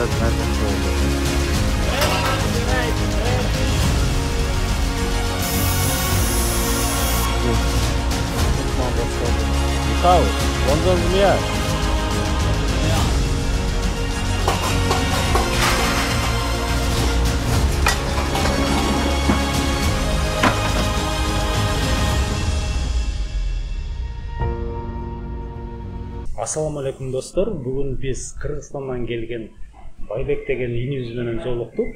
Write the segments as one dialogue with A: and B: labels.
A: Михаил, Лондон змея. Ассаламу алейкум достор. Бүгін біз Кыргызстандан келген Байбек деген инибиз менен жолуктук.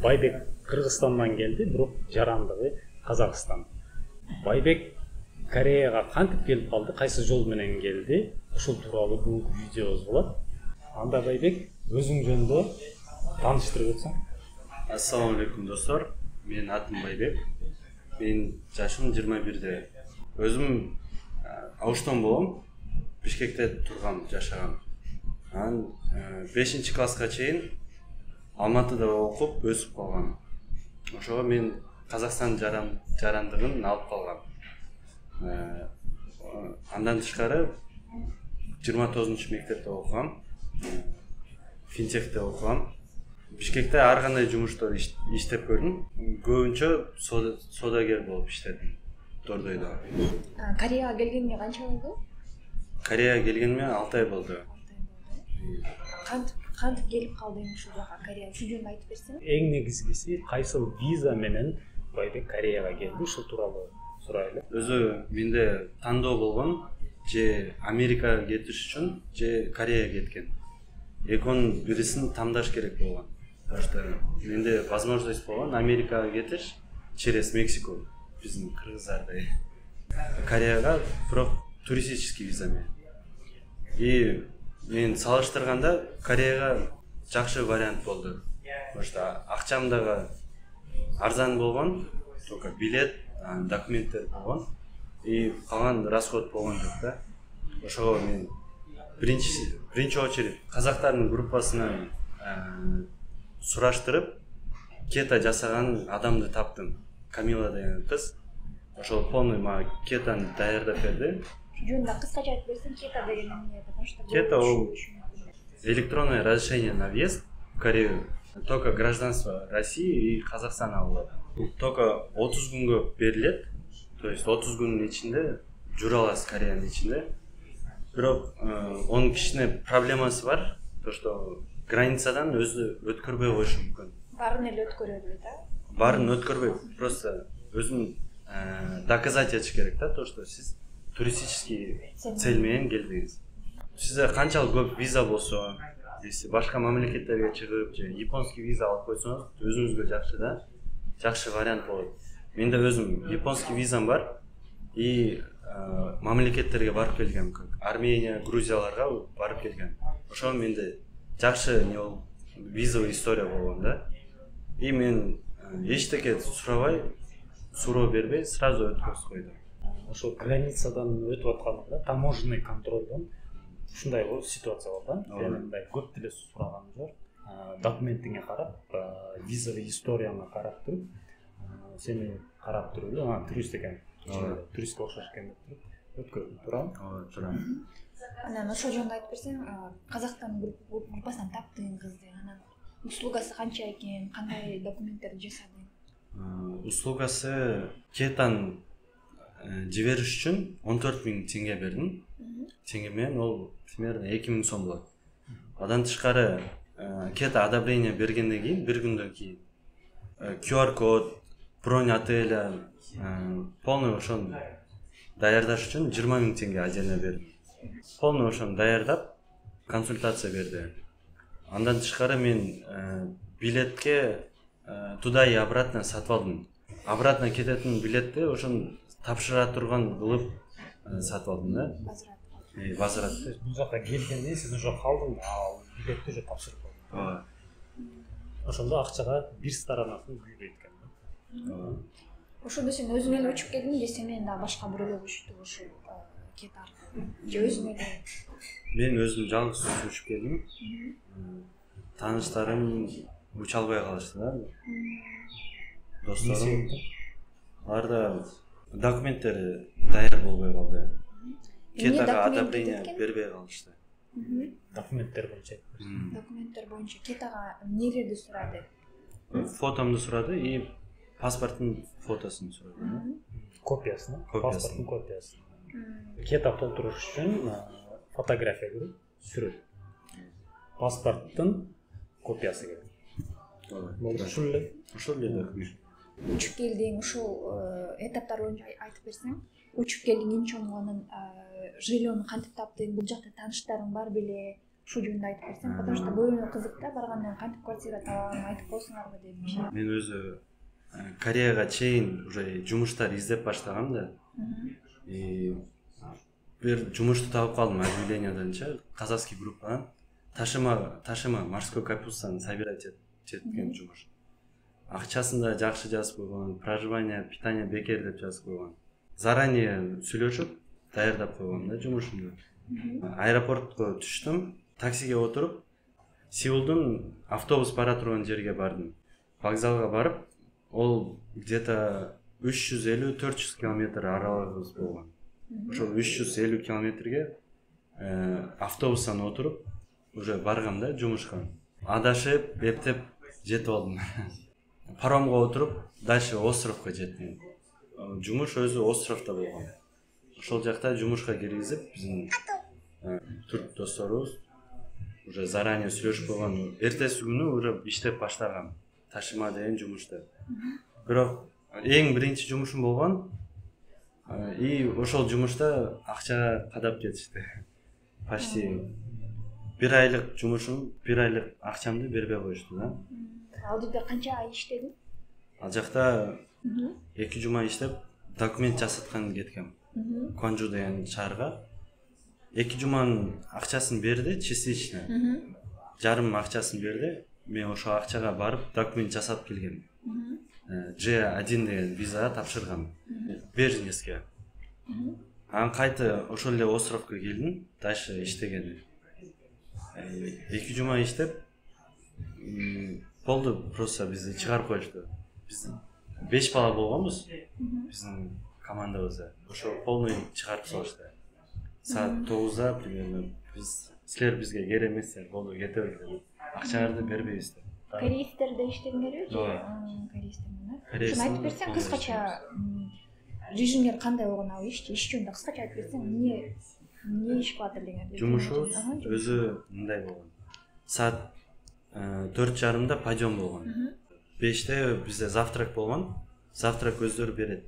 A: Байбек Кыргызстандан келди, бирок жарандыгы Казакстан. Байбек Кореяга кантип келип калды, кайсы жол менен келди? Ушул тууралуу бүгүнкү видеобуз болот. Анда Байбек өзүң жөнүндө тааныштырып өтсөң.
B: Ассаламу алейкум достор. Мен атым Байбек. Мен жашым 21-де. Өзүм Ауштан болом. Бишкекте тургам, жашагам. Анан 5-класска чейин Алматыда окуп, өсүп калгам. Ошого мен Казакстан жарандыгын алып калгам. Андан тышкары 29-мектепте окугам. Финтехте окугам. Бишкекте ар кандай жумуштар иштеп көрдүм. Көбүнчө содагер болуп иштедим. Дордойдо.
C: Кореяга келгенине канча болду?
B: Кореяга келгениме 6 ай болду.
C: Кантип келип калдың ушул жака Кореяга? Ушул жөнүндө айтып берсең?
A: Эң негизгиси кайсыл виза менен Байбек Кореяга келди, ушул тууралуу сурайлы.
B: Өзү менде тандоо болгон, же Америкага кетиш үчүн, же Кореяга кеткен. Экөөнүн бирисин тандаш керек болгон. Ошто менде возможность болгон Америкага кетиш через Мексику, биздин кыргыздардай. Кореяга бирок туристический виза менен. И мен салыштырганда Кореяга жакшы вариант болду. Ошто акчам дагы арзан болгон, только билет, документтер болгон. И калган расход болгон жок да. Ошого мен биринчи очередь казактардын группасынан сураштырып, кета жасаган адамды таптым. Камила деген кыз. Ошол полный мага кетаны даярдап берди.
C: Жөнүндө кыскача айтып берсең, кета деген эмне? Потому что
B: кета ол электронное разрешение на въезд в Корею. Только гражданство России и Казахстана алат. Только 30 күнгө берилет. То есть 30 күнүн ичинде жүрө аласыз Кореянын ичинде. Бирок онун кичине проблемасы бар. То что границадан өзү өткөрбөй коюшу мүмкүн.
C: Баарын эле өткөрөбү да?
B: Баарын өткөрбөй, просто өзүн доказать этиш керек да, то что сиз туристический цель менен келдиңиз. Сизде канчалык көп виза болсо, если башка мамлекеттерге чыгып, же японский виза алып койсоңуз, өзүңүзгө жакшы да, жакшы вариант болот. Менде өзүм японский визам бар и мамлекеттерге барып келгем, как Армения, Грузияларга барып келгем. Ошол менде жакшы не болуп, визовый история болгон да. И мен эчтеке сурабай, суроо бербей, сразу өткөрүп койдум.
A: Ошол границадан өтүп атканда таможенный контролдон ушундай ситуация болгон. Яны мындай көп деле сураганым жок. Документиңе карап, визовый историяңа карап туруп, сени карап туруп, турист экен, туристке окшош экен деп туруп, өткөрүп турам.
B: Турам.
C: Анан ошол жөнүндө айтып берсең, Казакстан группасынан таптың кызды. Анан услугасы канча экен, кандай документтерди жасадың?
B: Услугасы кетан жибериш үчүн 14 000 теңге бердим. Теңге менен ол примерно 2 000 сом болот. Адан тышкары кета одобрение бергенден кийин, бир күндөн кийин QR код, бронь отеля, полный ошон даярдаш үчүн 20 000 теңге отдельно бердим. Полный ошон даярдап консультация берди. Андан тышкары мен билетке туда и обратно сатып алдым. Обратно кететін билетти ошон тапшыра турган кылып сатып алдым да. Возврат.
A: Бул жака келгенде сиз уже калдың, ал билетти уже тапшырып алдың. Ошондо акчага бир сторонасын күйбөйт экен да.
C: Ошондо сен өзүң эле учуп келдиң, же сен менен дагы башка бирөөлөр учту ошол кет аркылуу? Же өзүң эле?
B: Мен өзүм жалгыз учуп келдим. Тааныштарым уча албай калышты да. Досторум. Аларда документтери даяр болбой калды. Кетага одобрение бербей калышты.
A: Документтер боюнча айтып берсең.
C: Документтер боюнча кетага эмнелерди сурады?
B: Фотомду сурады и паспорттун фотосун сурады.
A: Копиясын,
B: Копиясын.
A: паспорттун копиясын. Кета толтуруш үчүн фотография керек, сүрөт. Паспорттун копиясы керек. Болду, ушул эле.
B: Ошол эле документ.
C: Учуп келдиң, ушул этаптар боюнча айтып берсең, учуп келдиң инчонгонун жильону кантип таптың, бул жакта тааныштарың бар беле? Ушул жөнүндө айтып берсең, потому что көбүнө кызык да, баргандан кантип квартира табам, айтып койсуңарбы деп.
B: Мен өзү Кореяга чейин уже жумуштар издеп баштагам да. И бир жумушту таап калдым объявленияданчы, казахский группадан. Ташима морской капустаны собирать эткен жумуш. Акчасын да жакшы жазып койгон, проживание, питание бекер деп жазып койгон. Заранее сүйлөшүп, даярдап койгон да жумушумду. Аэропортко түштүм, таксиге отуруп, Сеулдун автобус бара турган жерге бардым. Вокзалга барып, ол где-то 350-400 километр аралыгыбыз болгон. Ошол 350 километрге автобустан отуруп, уже баргам да жумушка. Адашып, эптеп жетип алдым. Паромго отуруп, дальше островко жеттим. Жумуш өзү островдо болгон. Ошол жакта жумушка киргизип, биздин түрк досторубуз уже заранее сүйлөшүп койгон. Эртеси күнү уже иштеп баштагам. Ташима деген жумушта. Бирок эң биринчи жумушум болгон. И ошол жумушта акча кадап кетишти. Почти 1 айлык жумушум, 1 айлык акчамды бербей коюшту да.
C: Ал жерде канча ай иштедиң?
B: Ал жакта 2 жума иштеп, документ жасаткан кеткем. Конжу деген шаарга 2 жуманын акчасын берди, частично. Жарым акчасын берди. Мен ошол акчага барып документ жасап келгем. G1 деген виза тапшыргам. Беженецке. Анан кайта ошол эле островко келдим, дальше иштеген. 2 жума иштеп, болду, просто бизди чыгарып коюшту. Биз 5 бала болгонбуз. Биздин командабызда. Ошо полный чыгарып салышты. Саат 9-да примерно силер бизге керек эмессиздер, болду, кетебиз деп. Акчаңарды бербейбиз деп.
C: Кореецтерде иштедиңерби? Кореецтер менен. Ушуну айтып берсең, кыскача режимдер кандай болгон, ал иш жөнүндө кыскача айтып берсең, эмне иш кылат элеңер?
B: Жумушубуз өзү мындай болгон. Саат 4:30-да подъем болгон. 5-те бизде завтрак болгон. Завтрак өздөрү берет.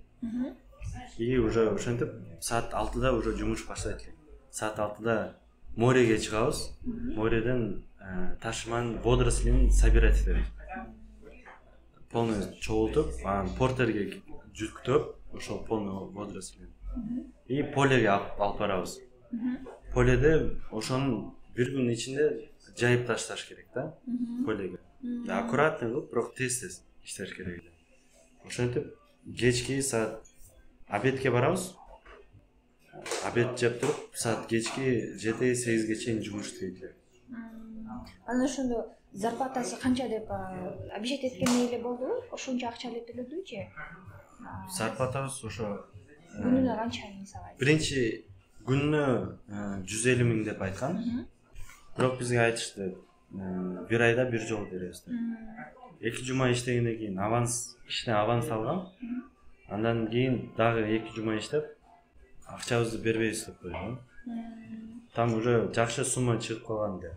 B: И уже ошентип саат 6-да уже жумуш баштайт элек. Саат 6-да мореге чыгабыз. Мореден Ташиманын водорослин собирать этебиз. Полный чогултуп, анан портерге жүктөп, ошол полный водорослин. И полеге алып барабыз. Поледе ошонун бир күнүн ичинде жайып ташташ керек да, полеге. Аккуратный кылып, бирок тез иштеш керек. Ошентип кечки саат обедке барабыз. Обед жеп туруп, саат кечки 7-8ге чейин жумуш істейт элек.
C: Анан ошондо зарплатасы канча деп обещать эткендей эле болдубу? Ошончо акча эле төлөдүбү же?
B: Зарплатабыз ошо
C: Күнүнө канча мисалы?
B: Биринчи күнүнө 150 миң деп айткан. Бирок бизге айтышты 1 айда 1 жолу беребиз деп. 2 жума иштегенден кийин иштен аванс алгам. Андан кийин дагы 2 жума иштеп, акчабызды бербейбиз деп койгон. Там уже жакшы сумма чыгып калган да.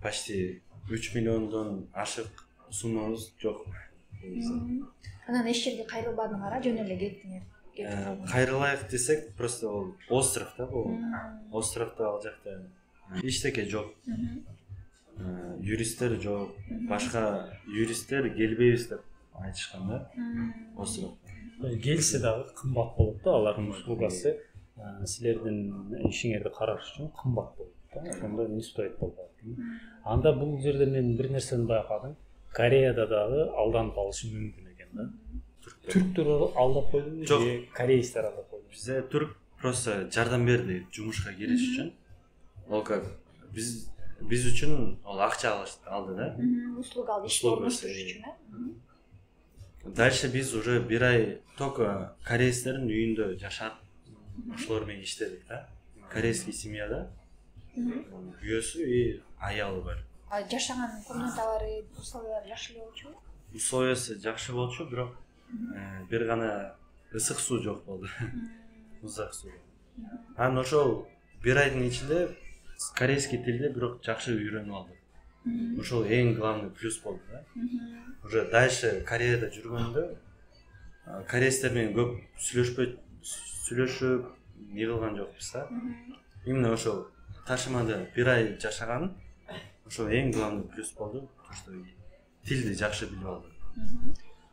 B: Почти 3 миллиондон ашык суммабыз жок.
C: Анан эч жерге кайрылбадыңар, жөн эле кеттиңер.
B: Кайрылайык десек, просто ол остров да бул. Островдо ал жакта эчтеке жок. Юристтер жок, башка юристтер келбейбиз деп айтышкан да. Остров.
A: Келсе дагы кымбат болот да, алардын услугасы силердин ишиңерди караш үчүн кымбат болот да. Ошондо не стоит болбойт. Анда бул жерде мен бир нерсени байкадым. Кореяда дагы алданып алышы мүмкүн экен да. Түрктөр алдап койдубу же корейцтер алдап койду?
B: Бизде түрк просто жардам берди жумушка кириш үчүн. Ол как биз үчүн ол акча алды да.
C: Услуга алды, иш орноштуруш үчүн.
B: Дальше биз уже 1 ай только корейцтердин үйүндө жашап, ошолор менен иштедик да. Корейский семьяда күйөөсү и аялы бар.
C: Жашаган комнаталары, условиялары жакшы эле болчубу?
B: Условиясы жакшы болчу, бирок бир гана ысык суу жок болду. Узак суу. Анан ошол бир айдын ичинде корейский тилди бирок жакшы үйрөнүп алдым. Ошол эң главный плюс болду да. Уже дальше Кореяда жүргөндө кореецтер менен көп сүйлөшүп не кылган жокпуз да. Именно ошол ташымада бир ай жашаган ошол эң главный плюс болду, то что тилди жакшы билип алдым.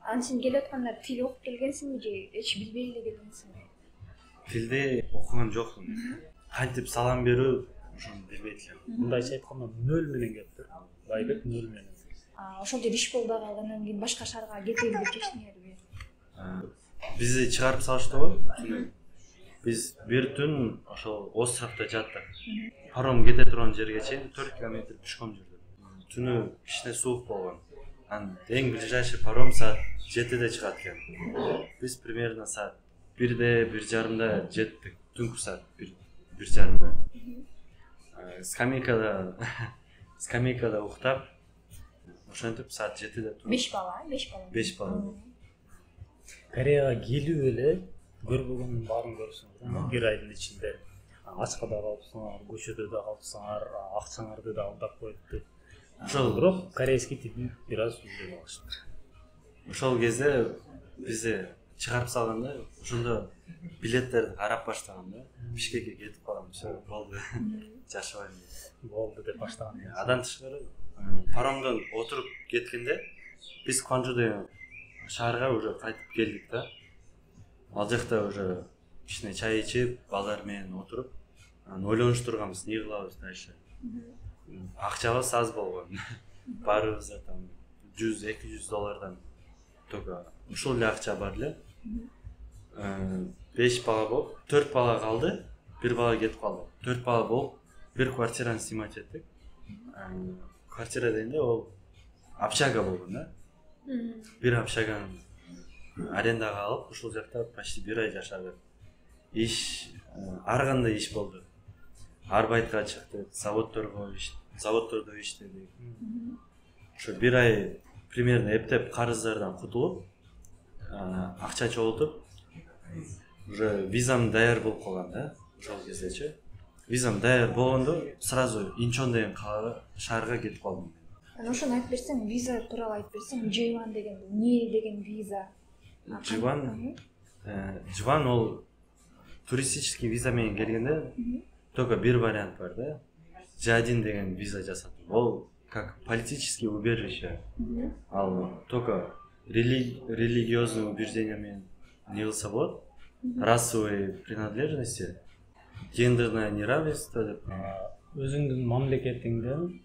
C: Анан сен келип атканда тил окуп келгенсиңби же эч билбей эле келгенсиңби?
B: Тилди окуган жокмун. Кантип салам берүү ошону билбейт элем.
A: Мындайча айтканда нөл менен келиптир. Байбек нөл менен.
C: Ошол жер иш болбой калгандан кийин башка шаарга кетели деп чечтиңерби?
B: Бизди чыгарып салышты го. Биз бир түн ошол островдо жаттык. Паром кете турган жерге чейин 4 километр пешком жүрдүк. Түнү кичине суук болгон. Анан эң ближайший паром саат 7-де чыгат экен. Биз примерно саат 1-де, 1:30 жеттик. Түнкү саат 1:30. Скамейкада уктап, ошентип саат 7-де туруп.
C: 5 бала.
B: 5 бала.
A: Кореяга келүү эле көрбөгөндүн баарын көрсөңүз, бир айдын ичинде ачкада калыпсыңар, көчөдө да калыпсыңар, акчаңарды да алдап коюптур.
B: Ошол
A: бирок корейский тилди бир аз үйрөнүп алыштыр.
B: Ошол кезде бизди чыгарып салганда, ошондо билеттерди карап баштаганда, Бишкекке кетип калам, все болду. Жашабайм деп.
A: Болду деп баштаган.
B: Адан тышкары паромдон отуруп кеткенде биз Квонжу деген шаарга уже кайтып келдик да. Ал жакта уже кичине чай ичип, балдар менен отуруп, ойлонуп турганбыз, эмне кылабыз дальше. Акчабыз аз болгон. Барыбызда там $100-200 только ушул эле акча бар эле. 5 бала болуп, 4 бала калды, 1 бала кетип калды. 4 бала болуп, бир квартираны снимать эттик. Квартира дегенде ол общага болгон да. Бир общаганы арендага алып, ушул жакта почти бир ай жашадык. Иш, ар кандай иш болду. Арбайтка чыктык, заводдордо иштедик. Ошо бир ай примерно эптеп карыздардан кутулуп, акча чогултуп, уже визам даяр болуп калган да, ошол кездечи. Визам даяр болгондо сразу Инчон деген шаарга кетип калдым.
C: Ошону айтып берсең, виза тууралуу айтып берсең, J1 деген эмне деген виза?
B: J1 ол туристический виза менен келгенде только бир вариант бар да. J1 деген виза жасаттым. Ол как политическое убежище. Ал только религиозные убеждения менен не кылса болот. Расовые принадлежности, гендерное неравенство деп.
A: Өзүңдүн мамлекетиңден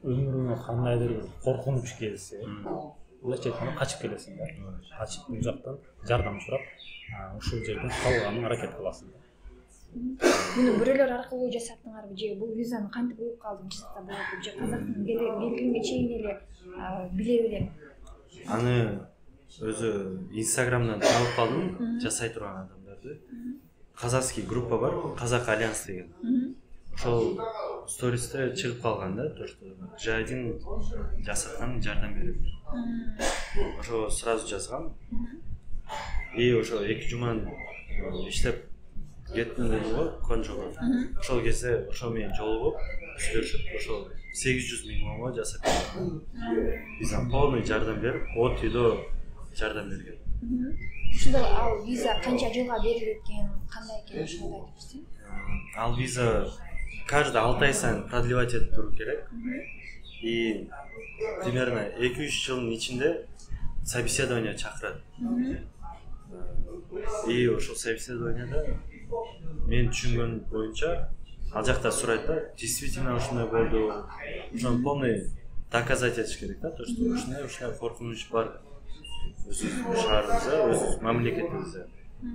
A: өмүрүңө кандайдыр бир коркунуч келсе, булача айтканда качып келесиң да. Качып бул жактан жардам сурап, ушул жерден калганын аракет кыласың да.
C: Муну бирөөлөр аркылуу жасаттыңарбы же бул визаны кантип угуп калдың жасаса болот же казактын келгенге чейин эле биле белем?
B: Аны өзү Инстаграмдан таап калдым, жасай турган адамдарды. Казакский группа бар, Казак Альянс деген. Ошол стористе чыгып калган да, то что J1 жасаткан жардам берет. Ошо сразу жазгам. И ошо 2 жуман иштеп кеттим деди го, Квонжуга. Ошол кезде ошо менен жолугуп, сүйлөшүп, ошо 800 000 сомго жасап берди. Бизге полный жардам берип, от үйдө жардам берген.
C: Ушунда ал виза канча жылга берилет экен, кандай экен ошону айтып берсең?
B: Ал виза каждый 6 ай сайын продлевать этип туруу керек. И примерно 2-3 жылдын ичинде собеседование чакырат. И ошол собеседованияда мен түшүнгөн боюнча ал жакта сурайт да, действительно ушундай болду. Ошону полный доказать этиш керек да, то что ушундай коркунуч бар өзүбүздүн шаарыбызда, өзүбүздүн мамлекетибизде.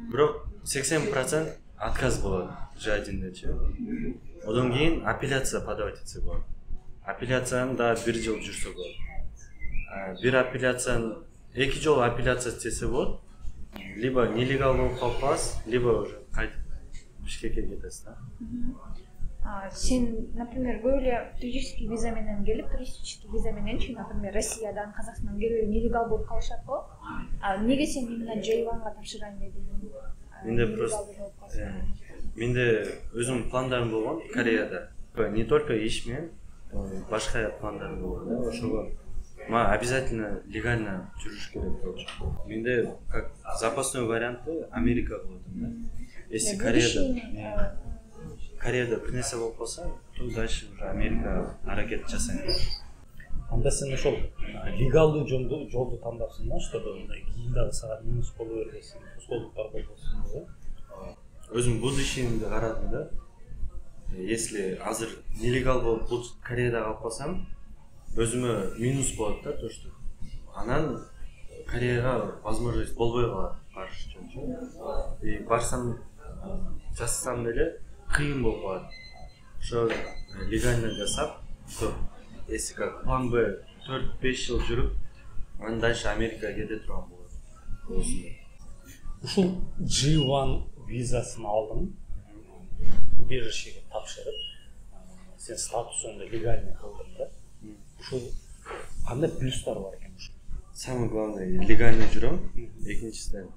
B: Бирок 80% отказ болот J1-дечи. Одан кийин апелляция подавать этсе болот. Апелляцияны да 1 жыл жүрсө болот. Бир апелляцияны 2 жолу апелляция этсе болот. Либо нелегал болуп калып каласыз, либо уже кайтып Бишкекке кетесиз да.
C: Сен, например, көп эле туристический виза менен келип, туристический виза мененчи, например, Россиядан, Казакстандан келип нелегал болуп калышат го. Эмнеге сен именно J1га тапшырайын дедиң?
B: Менде просто менде өзүм пландарым болгон Кореяда. Не только иш менен, башка пландарым болгон да. Ошого ма обязательно легально жүрүш керек болчу. Менде как запасной варианты Америка болот да. Если Кореяда бир нерсе болуп калса, то дальше уже Америка аракет жасайм.
A: Анда сен ошол легалдуу жолду тандапсың да, чтобы мындай кийин дагы сага минус боло бербесин, тоскоолдуктар болбосун да.
B: Өзүм будущийимди карадым да. Если азыр нелегал болуп бул Кореяда калып калсам, өзүмө минус болот да, то что анан Кореяга возможность болбой калат барыш үчүн. И барсам, жасасам деле кыйын болуп калат. Ошо легально жасап, если как план Б 4-5 жыл жүрүп, анан дальше Америкага кете турган болот.
A: Ушул J1 визасын алдың, убежищеге тапшырып, сен статусыңды легальный кылдың да. Ушул кандай плюстар бар экен ушул?
B: Самое главное, легально жүрөм. Экинчисинен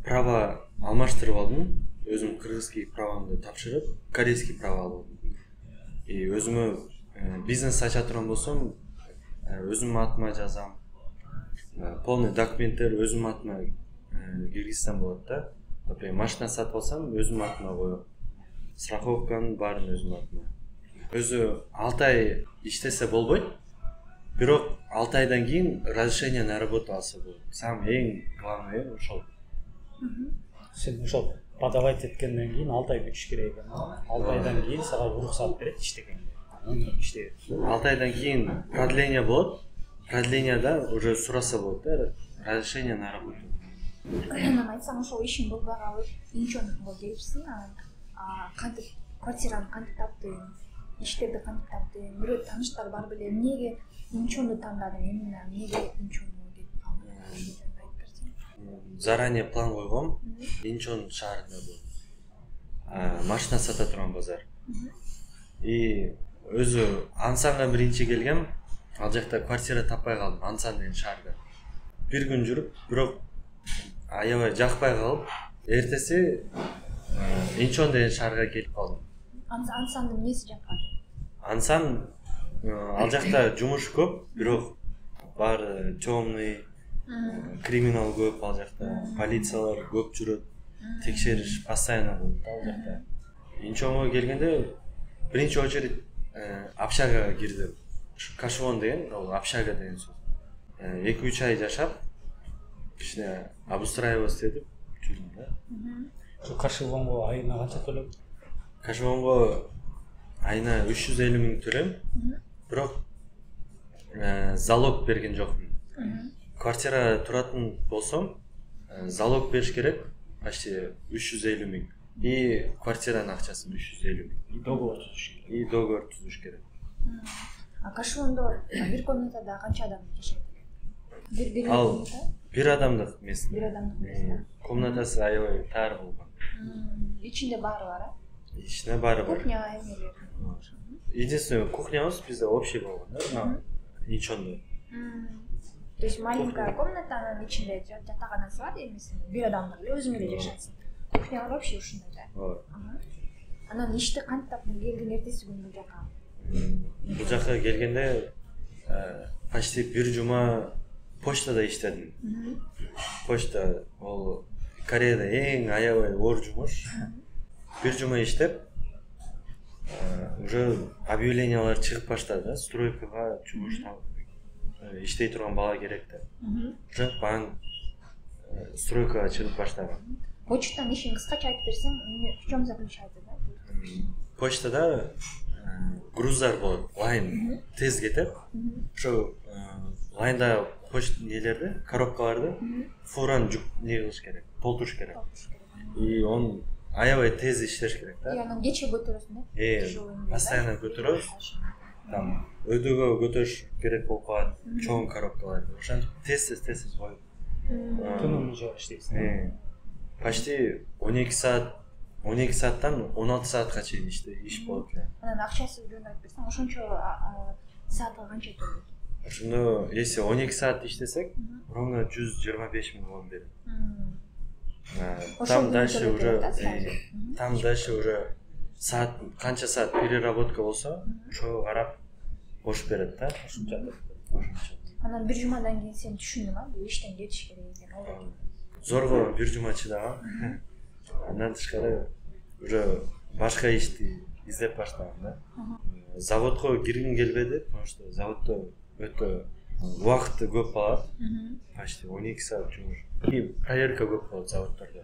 B: право алмаштырып алдым. Өзүм кыргызский правамды тапшырып, корейский право алдым. И өзүмө бизнес ача турган болсом, өзүмдүн атыма жазам. Полный документтер өзүмдүн атыма киргизсем болот да. Например, машина сатып алсам, өзүмдүн атыма коем. Страховканын баарын өзүмдүн атыма. Өзү 6 ай иштесе болбойт. Бирок 6 айдан кийин разрешение на работу алса болот. Сам эң главный ошол.
A: Сен ошол подавать эткенден кийин 6 ай күтүш керек экен. 6 айдан кийин сага уруксат берет иштегенге. Иштеп.
B: 6 айдан кийин продление болот. Продлениеда уже сураса болот да, разрешение на работу.
C: Анан айтсаң, ошол ишиң болбой калып, инчонго келипсиң, кантип квартираны кантип таптың, иштерди кантип таптың, бирөө тааныштар бар беле, эмнеге инчонду тандадың, эмне, эмнеге инчонго кетип калдың?
B: Заранее план койгом, Инчон шаарында болот. Машина сата турган базар. И өзү Ансанга биринчи келгем, ал жакта квартира таппай калдым, Ансан деген шаарда. Бир күн жүрүп, бирок аябай жакпай калып, эртеси Инчон деген шаарга келип калдым.
C: Ансандын эмнеси жакпады?
B: Ансан ал жакта жумуш көп, бирок баары темный, криминал көп ал жакта, полициялар көп жүрөт, текшериш постоянно болот ал жакта. Инчонго келгенде биринчи очередь общагага кирдим. Кашвон деген, ал общага деген сөз. 2-3 ай жашап, кичине обустраиваться этип жүрдүм да.
A: Ошо Кашвонго айына канча төлөдүң?
B: Кашвонго айына 350 миң төлөйм. Бирок залог берген жокмун. Квартира туратын болсом, залог бериш керек, почти 350 миң. И квартиранын акчасы 350 миң.
A: И договор түзүш керек.
B: И договор түзүш керек.
C: Кашвондо бир комнатада канча адам жашайт?
B: Ал бир адамдык место.
C: Бир адамдык место.
B: Комнатасы аябай тар болгон.
C: Ичинде баары бар,
B: Ичинде баары бар.
C: Кухня, эмнелер.
B: Единственное, кухнябыз бизде общий болгон да, Инчондо.
C: То есть маленькая комната, анын ичинде жатаканасы бар, эмеси бир адамдык эле өзүң эле жашайсың. Кухня бар вообще ушундай да. Анан ишти кантип таптың, келдиң эртеси күнү бул жака?
B: Бул жака келгенде почти бир жума почтада иштедим. Почта ол Кореяда эң аябай оор жумуш. Бир жума иштеп, уже объявлениялар чыгып баштады да, стройкага жумуш иштей турган бала керек деп. Уже баан стройкага чыгып баштаган.
C: Почтадан ишин кыскача айтып берсең, в чем заключается, да?
B: Почтада груздар болот, лайн тез кетет. Ошо лайнда почта нелерди, коробкаларды фуран жүк не кылыш керек, толтуруш керек. И он аябай тез иштеш керек да.
C: И анан кече көтөрөсүң да?
B: Постоянно көтөрөбүз. Там өйдөгө көтөрүш керек болуп калат, чоң коробкаларды. Ошентип тез коюп.
A: Түнүн жок иштейсиң.
B: Почти 12 саат 12 сааттан 16 саатка чейин иш болот эле.
C: Анан акчасы жөнүндө айтып берсең, ошончо саатка канча төлөйт?
B: Ошондо если 12 саат иштесек, ровно 125 000 вон берет. Там дальше уже саат канча саат переработка болсо, ошого карап бош берет да.
A: Ошончо.
C: Анан бир жумадан кийин сен түшүндүң а, бул иштен кетиш керек экен.
B: Зорго бир жума чыдагам. Андан тышкары уже башка ишти издеп баштагам да. Заводко киргим келбеди, потому что заводдо өтө убакытты көп алат. Почти 12 саат жумуш. И проверка көп болот заводдордо.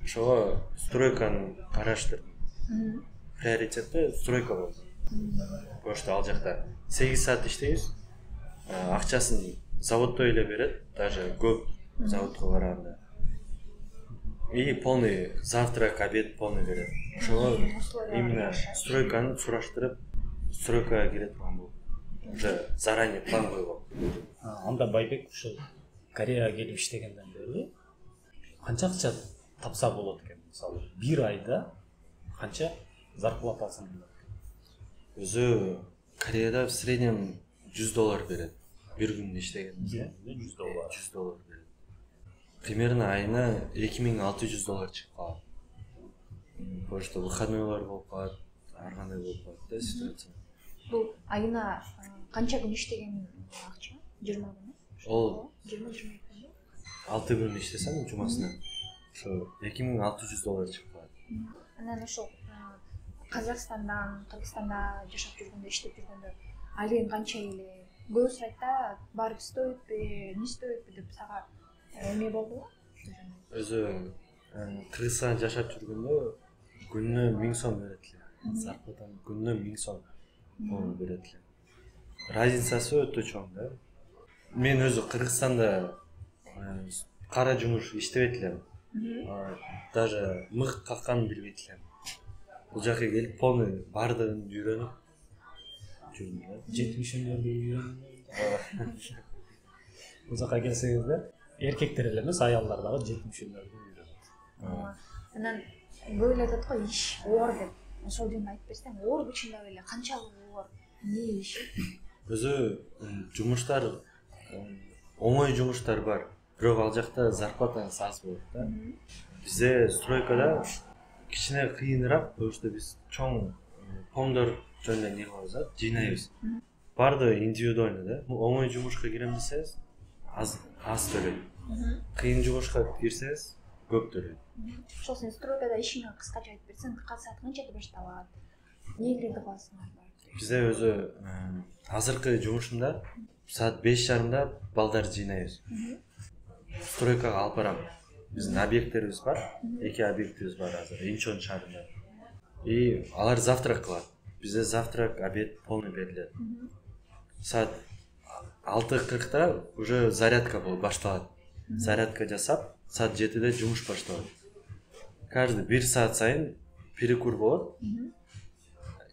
B: Ошого стройканы караштырдым. Приоритетте стройка болду. Потому что ал жакта 8 саат иштейбиз. Акчасын заводдо эле берет, даже көп заводко караганда. И полный завтрак, обед полный берет. Ошого именно стройканы сураштырып, стройкага кире турган болуп. Уже заранее план койгон.
A: Анда Байбек ушул Кореяга келип иштегенден бери канча акча тапса болот экен? Мисалы, бир айда канча зарплата алсам болот экен?
B: Өзү Кореяда в среднем $100 берет. Бир күн иштегенде $100 берет. Примерно айына $2600 чыгып калат. Потому что выходнойлор болуп калат, ар кандай болуп калат да ситуация.
C: Бул айына канча күн иштеген акча? 20 күн.
B: Ол
C: 20-22 күн.
B: 6 күн иштесем жумасына ошо $2600 чыгып калат.
C: Анан ошо Казакстандан, Кыргызстанда жашап жүргөндө, иштеп жүргөндө айын канча эле? Көбү сурайт да, барып стойтпу, не стойтпу деп сага эме болдубу?
B: Өзү Кыргызстанда жашап жүргөндө күнүнө 1000 сом берет эле. Зарплатаны күнүнө 1000 сом берет эле. Разницасы өтө чоң да. Мен өзү Кыргызстанда кара жумуш иштебейт элем. Даже мык какканын билбейт элем. Бул жака келип полный бардыгын үйрөнүп жүрдүм да.
A: 70-лерди үйрөнүп. Бул жака келсеңиздер, эркектер эле эмес, аялдар дагы 70-лерди үйрөнүп.
C: Анан көп эле айтат го, иш оор деп. Ошол жөнүндө айтып берсең, оор чындап эле канчалык оор? Не иш?
B: Өзү жумуштар оңой жумуштар бар, бирок ал жакта зарплатасы аз болот да. Бизде стройкада кичине кыйыныраак, потому что биз чоң помдор жөнүндө не кылабыз да, жыйнайбыз. Баардыгы индивидуально да. Оңой жумушка кирем десеңиз, аз төлөйт. Кыйын жумушка кирсеңиз, көп төлөйт.
C: Ошол сен стройкада ишиңи кыскача айтып берсең, саат канчада башталат? Эмнелерди кыласыңар?
B: Бизде өзү азыркы жумушумда саат 5:30 балдар жыйнайбыз. Стройкага алып барам. Биздин объекттерибиз бар, 2 объектибиз бар азыр Инчон шаарында. И алар завтрак кылат. Бизде завтрак, обед полный берилет. Саат 6:40 уже зарядка болуп башталат. Зарядка жасап, саат 7-де жумуш башталат. Каждый 1 саат сайын перекур болот.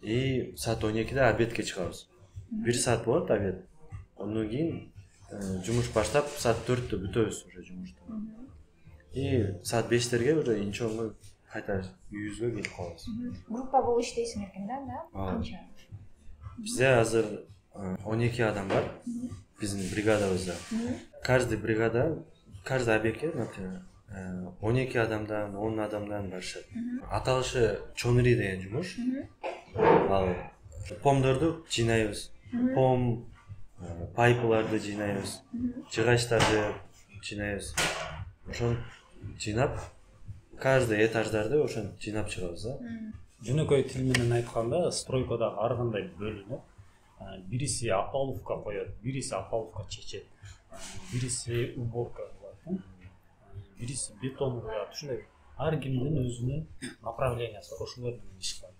B: И саат 12-де обедке чыгабыз. 1 саат болот обед. Ondan кийин жумуш баштап, саат 4-тө бүтөбүз уже жумушту. И саат 5-терге уже Инчонго кайта үйүбүзгө келип калабыз.
C: Группа болуп иштейсиң экен да? Канча?
B: Бизде азыр 12 адам бар. Биздин бригадабызда. Каждый бригада, каждый объектке, например, 12 адамдан, 10 адамдан барышат. Аталышы чонри деген жумуш. Ал помдорду жыйнайбыз. Пом, пайпыларды жыйнайбыз. Жыгачтарды жыйнайбыз. Ошон жыйнап, каждый этаждарды ошон жыйнап чыгабыз да.
A: Жөнөкөй тил менен айтканда, стройкада ар кандай бөлүнөт. Бириси опаловка коет, бириси опаловка чечет, бириси уборка кылат, бириси бетон куят. Ушундай ар кимдин өзүнүн направлениясы бар, ошолор менен иш кылат.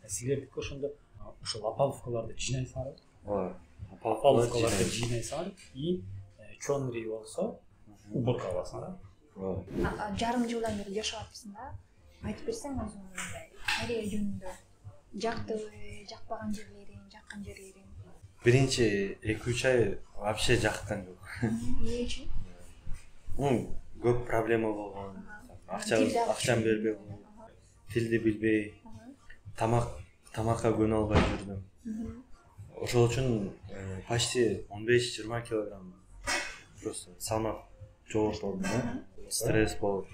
A: Силердики ошондо ошол опаловкаларды жыйнайсыңар. Опаловкаларды жыйнайсыңар и чонри болсо уборка кыласыңар.
C: Жарым жылдан бери жашап атпсың да. Айтып берсең өзүң мындай Корея жөнүндө жактыбы, жакпаган жерлерин, жаккан жерлерин?
B: Биринчи 2-3 ай вообще жаккан жок.
C: Эмне үчүн?
B: Көп проблема болгон. Акчам бербей болгон. тилди билбей, тамакка көнө албай жүрдүм. Ошол үчүн почти 15-20 килограмм просто салмак жоготулдум, стресс болуп.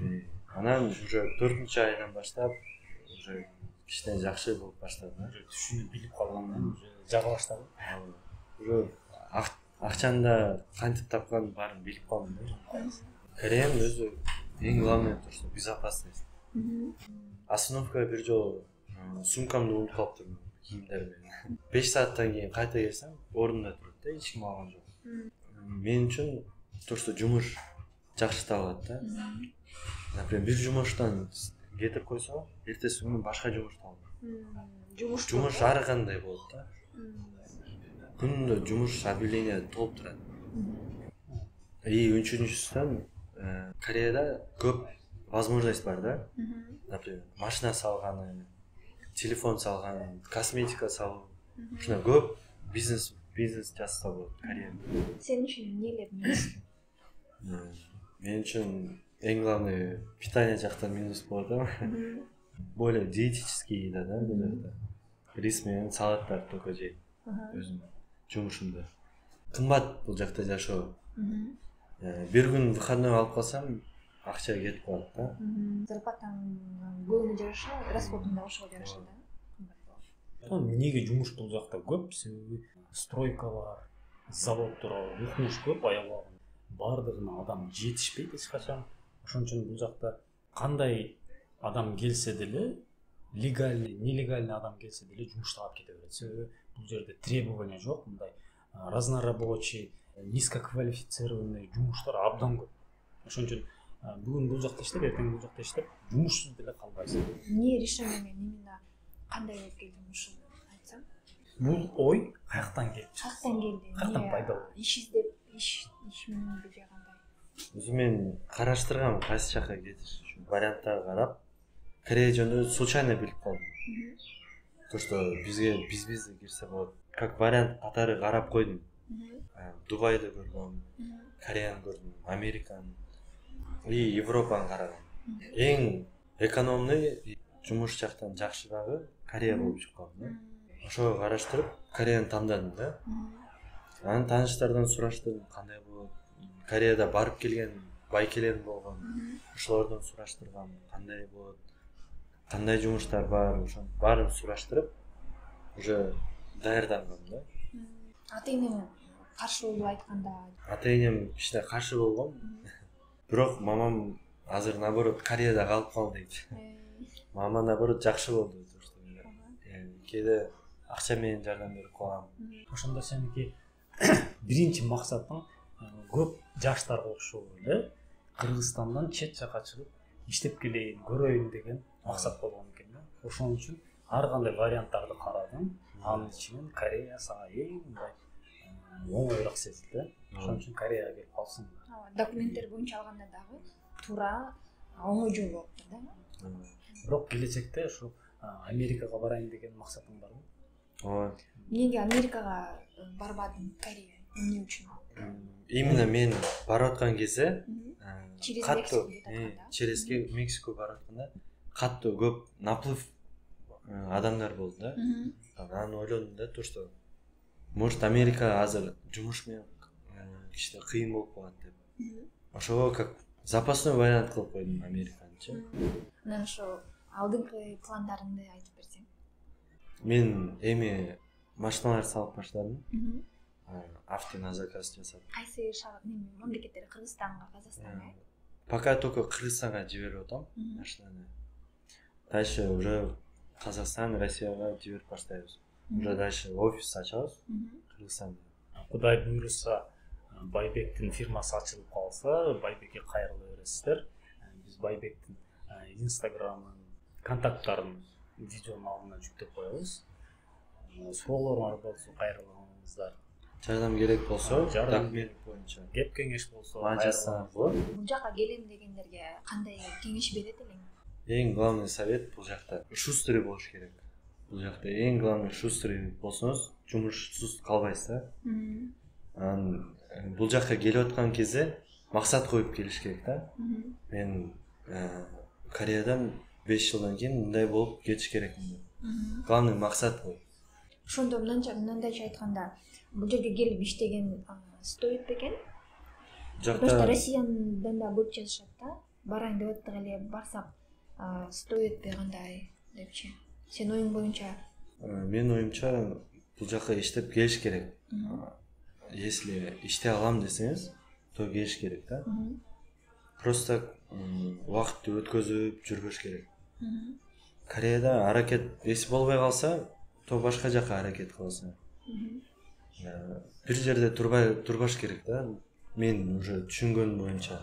B: Анан уже 4-айдан баштап уже кичине жакшы болуп баштады.
A: Түшүнүп билип калгандан уже жага баштады.
B: Уже акчаны да кантип тапканын баарын билип калдым. Кореянын өзү эң главный то, безопасность. Остановкага бир жолу сумкамды унутуп калыптырмын, кийимдер менен. 5 сааттан кийин кайта келсем, ордунда турат да, эч ким алган жок. Мен үчүн то, что жумуш жакшы табылат да. Например, бир жумуштан кетип койсо, эртеси күнү башка жумуш табылат. Жумуш ар кандай болот да. Күнүндө жумуш объявление толуп турат. И үчүнчүсүнөн Кореяда көп возможность бар да. Например, машина салганы, телефон салган, косметика салуу. Ушундай көп бизнес жасаса болот Кореяда.
C: Сен үчүн эмнелер минус?
B: Мен үчүн эң главный питание жактан минус болот да. Более диетический еда да, бул жакта. Рис менен салаттар только жейт. Өзүм жумушумда. Кымбат бул жакта жашоо. Бир күн выходной алып калсам, акча кетип калат да.
C: Зарплатаң көбүнө жараша, расходуң да ошого жараша да.
A: Эмнеге жумуш бул жакта көп? Себеби стройкалар, заводдор, укмуш көп аябагы. Бардыгына адам жетишпейт эч качан. Ошон үчүн бул жакта кандай адам келсе деле, легальный, нелегальный адам келсе деле жумуш таап кете берет. Себеби бул жерде требование жок, мындай разнорабочий, низкоквалифицированный жумуштар абдан көп. Ошон үчүн бүгүн бул жакта иштеп, эртең бул жакта иштеп, жумушсуз деле калбайсың.
C: Эмне решение менен именно кандай болуп келдиң ушул айтсам?
A: Бул ой каяктан келди?
C: Каяктан келди?
A: Каяктан пайда болду?
C: Иш издеп, иш менен же кандай?
B: Өзүм мен караштыргам кайсы жака кетиш үчүн варианттарды карап, Корея жөнүндө случайно билип калдым. То, что бизде кирсе болот. Как вариант катары карап койдум. Дубайды көргөм, Кореяны көрдүм, Американы и Европаны карагам. Эң экономный жумуш жактан жакшырагы Корея болуп чыккан да. Ошого караштырып, Кореяны тандадым да. Анан тааныштардан сураштырдым, кандай болот. Кореяда барып келген байкелер болгон. Ошолордон сураштыргам, кандай болот, кандай жумуштар бар, ошонун баарын сураштырып, уже даярдангам да.
C: Ата-энең каршы болуп айтканда?
B: Ата-энем кичине каршы болгон. Бирок мамам азыр наоборот Кореяда калып кал дейт. Мама наоборот жакшы болду, кээде акча менен жардам берип калам.
A: Ошондо сеники биринчи максатың көп жаштарга окшоо эле Кыргызстандан чет жака чыгып иштеп келейин, көрөйүн деген максат болгон экен да. Ошон үчүн ар кандай варианттарды карадым. Анын ичинен Корея сага эң мындай оңоюраак сезилди. Ошон үчүн Кореяга келип калсың.
C: Документтер боюнча алганда дагы туура оңой жол болуптур да.
A: Бирок келечекте ушу Америкага барайын деген максатың барбы?
B: Ооба.
C: Эмнеге Америкага барбадың, Корея? Эмне үчүн?
B: Именно мен барып аткан кезде
C: каттуу
B: через Мексику барып атканда каттуу көп наплыв адамдар болду да. Анан ойлодум да, то что может Америка азыр жумуш менен кичине кыйын болуп калат деп. Ошого как запасной вариант кылып койдум Американычы.
C: Анан ошо алдыңкы пландарыңды айтып берсең.
B: Мен эми машиналар салып баштадым. Авто на заказ жасап.
C: Кайсы мамлекеттерге? Кыргызстанга, Казакстанга?
B: Пока только Кыргызстанга жиберип атам машинаны. Дальше уже Казакстан, Россияга жиберип баштайбыз. Уже дальше офис ачабыз Кыргызстанда.
A: Кудай буйруса, Байбектин фирмасы ачылып калса, Байбекке кайрыла бересиздер. Биз Байбектин Инстаграмын, контакттарын видеонун алдына жүктөп коебуз. Суроолоруңар болсо кайрылыңыздар.
B: Жардам керек болсо, документ боюнча
A: кеп кеңеш болсо
B: кайрылсаңыз болот.
C: Бул жака келем дегендерге кандай кеңеш берет элең?
B: Эң главный совет бул жакта шустрый болуш керек. Бул жакта эң главный шустрый болсоңуз, жумушсуз калбайсыз да. Анан бул жакка келип аткан кезде максат коюп келиш керек да. Мен Кореядан 5 жылдан кийин мындай болуп кетиш керек. Главный максат бул.
C: Ошондо мындайча айтканда, бул жерге келип иштеген стоит бекен? Потому что Россиядан да көп жазышат да. Барайын деп аттык эле барсак, стоит кандай депчи. Сен оюң боюнча?
B: Менин оюмча бул жака иштеп келиш керек. Если иштей алам десеңиз, то келиш керек да. Просто убакытты өткөзүп жүрбөш керек. Кореяда аракет эси болбой калса, то башка жака аракет кыласың. Бир жерде турбаш керек да. Мен уже түшүнгөн боюнча.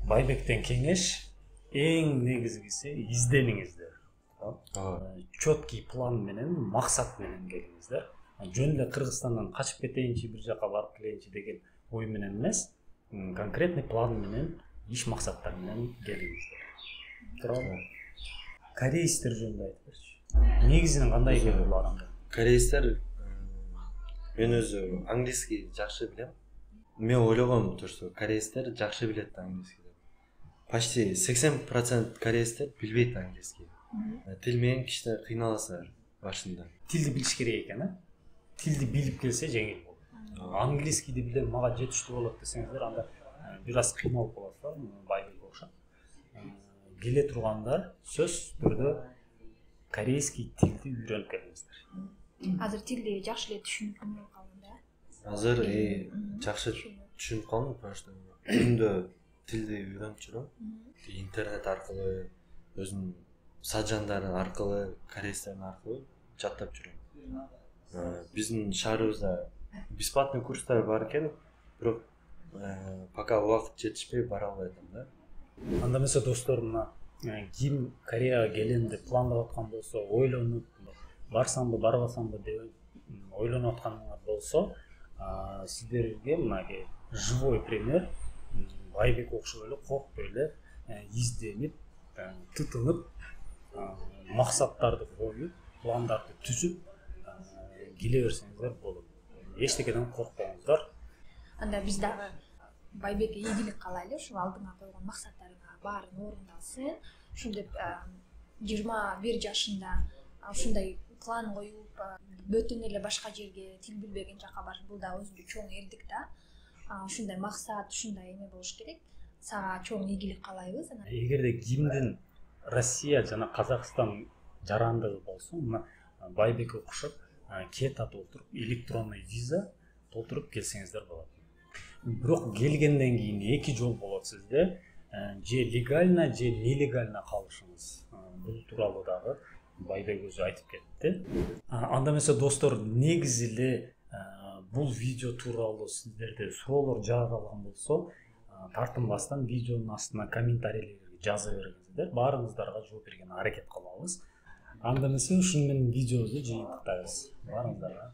A: Байбектен кеңеш эң негизгиси издениңиздер. Чөткий план менен, максат менен келиңиздер. Жөн эле Кыргызстандан качып кетейинчи, бир жака барып келейинчи деген ой менен эмес, конкретный план менен, иш максаттар менен келиңиздер. Туурабы? Корейстер жөнүндө айтып берчи. Негизинен кандай экен бул адамдар?
B: Корейстер, мен өзү английский жакшы билем. Мен ойлогом, что корейстер жакшы билет английский. Почти 80% корейстер билбейт английский. Тил менен кичине кыйналасыздар башында.
A: Тилди билиш керек экен, а? Тилди билип келсе жеңил болот. Английскийди билем, мага жетиштүү болот десеңиздер, анда бир аз кыйналып каласыздар, Байбек окшоп. Келе тургандар сөз түрдө корейский тилди үйрөнүп келиңиздер.
C: Азыр тилди жакшы эле түшүнүп калдым да.
B: Азыр жакшы түшүнүп калдым, потому что күндө тилди үйрөнүп жүрөм. Интернет аркылуу, өзүм саджандары аркылуу, корейстер аркылуу жаттап жүрөм. Биздин шаарыбызда бесплатный курстар бар экен, бирок пока убакыт жетишпей бара албай атам да.
A: Анда эмесе достор, мына ким Кореяга келем деп пландап аткан болсо, ойлонуп, барсамбы, барбасамбы деп ойлонуп атканыңар болсо, сиздерге мынаки живой пример Байбек окшоп эле коркпой эле изденип, тытынып, максаттарды коюп, пландарды түзүп келе берсеңиздер болот. Эчтекеден коркпоңуздар.
C: Анда биз дагы Байбекке ийгилик каалайлы, ушу алдыңа койгон максаттарыңа баарын орундалсын. Ушинтип 21 жашында ушундай план коюп, бөтөн эле башка жерге, тил билбеген жака барып, бул да өзүнчө чоң эрдик да. Ушундай максат, ушундай эме болуш керек. Сага чоң ийгилик каалайбыз.
A: Эгерде кимдин Россия жана Казакстан жарандыгы болсо, мына Байбек окшоп кет толтуруп, электронный виза толтуруп келсеңиздер болот. Бирок келгенден кийин эки жол болот сизде. Же легально, же нелегально калышыңыз. Бул тууралуу дагы Байбек өзү айтып кетти. Анда эмесе достор, негизи эле бул видео тууралуу сиздерде суроолор жаралган болсо, тартынбастан видеонун астына комментарийлерге жаза бергиңиздер. Баарыңыздарга жооп берген аракет кылабыз. Анда эмесе ушуну менен видеобузду жыйынтыктайбыз. Баарыңыздарга